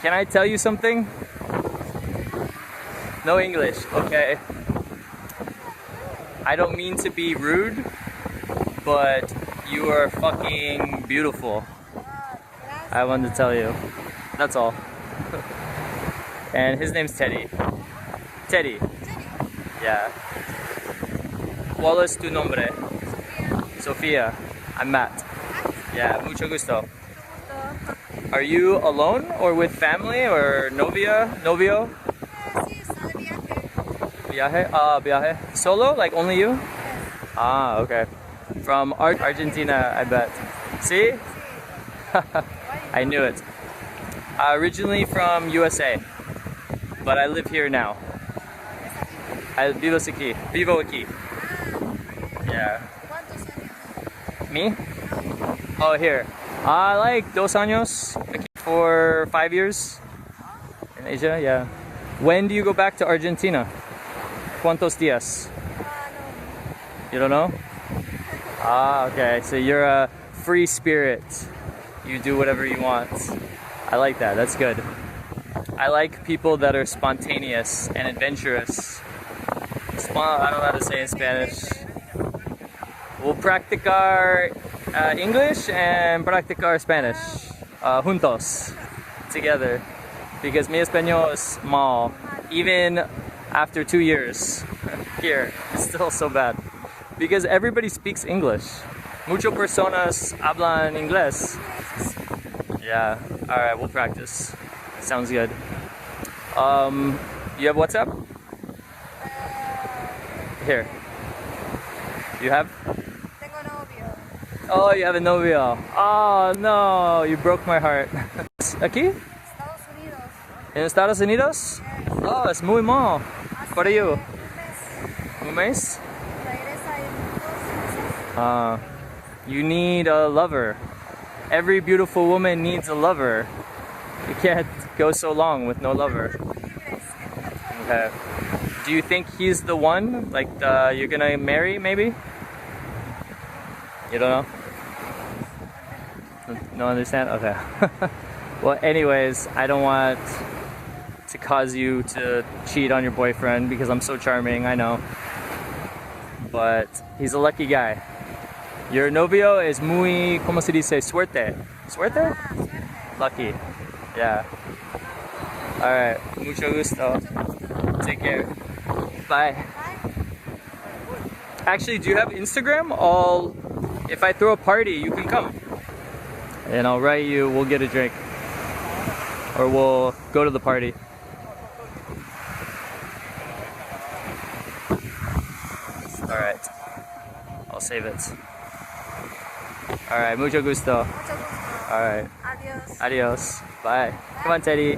Can I tell you something? No English, okay. I don't mean to be rude, but you are fucking beautiful. I wanted to tell you. That's all. And his name's Teddy. Teddy. Yeah. ¿Cuál es tu nombre? Sofia. I'm Matt. Yeah, mucho gusto. Are you alone or with family or novia? Novio? Viaje? Viaje. Solo? Like only you? Ah, okay. From Argentina, I bet. See? I knew it. Originally from USA, but I live here now. I vivo aquí. Vivo aquí. Yeah. Me? Oh, here. Like 2 años. For 5 years. In Asia, yeah. When do you go back to Argentina? ¿Cuántos días? You don't know? Ah, okay. So you're a free spirit. You do whatever you want. I like that. That's good. I like people that are spontaneous and adventurous. I don't know how to say in Spanish. We'll practicar English and practicar Spanish juntos, together, because mi español is small. Even after 2 years here, it's still so bad because everybody speaks English. Muchas personas hablan inglés. Yeah. All right, we'll practice. Sounds good. You have WhatsApp? Here. You have? Tengo novio. Oh, you have a novio. Oh no, you broke my heart. Aquí? Estados Unidos. In Estados Unidos? Yes. Oh, it's muy mal. What are you? Un mes. Un mes? Regresa en 2 meses. You need a lover. Every beautiful woman needs a lover. You can't go so long with no lover. Okay. Do you think he's the one? Like you're gonna marry, maybe? You don't know? No understand? Okay. Well, anyways, I don't want to cause you to cheat on your boyfriend because I'm so charming, I know. But he's a lucky guy. Your novio is muy, ¿cómo se dice? Suerte. Suerte? Lucky. Yeah. Alright. Mucho gusto. Take care. Bye. Actually, do you have Instagram? If I throw a party, you can come. And I'll write you, we'll get a drink. Or we'll go to the party. Alright. I'll save it. Alright, mucho gusto. Mucho gusto. Alright. Adiós. Adios. Bye. Come on, Teddy.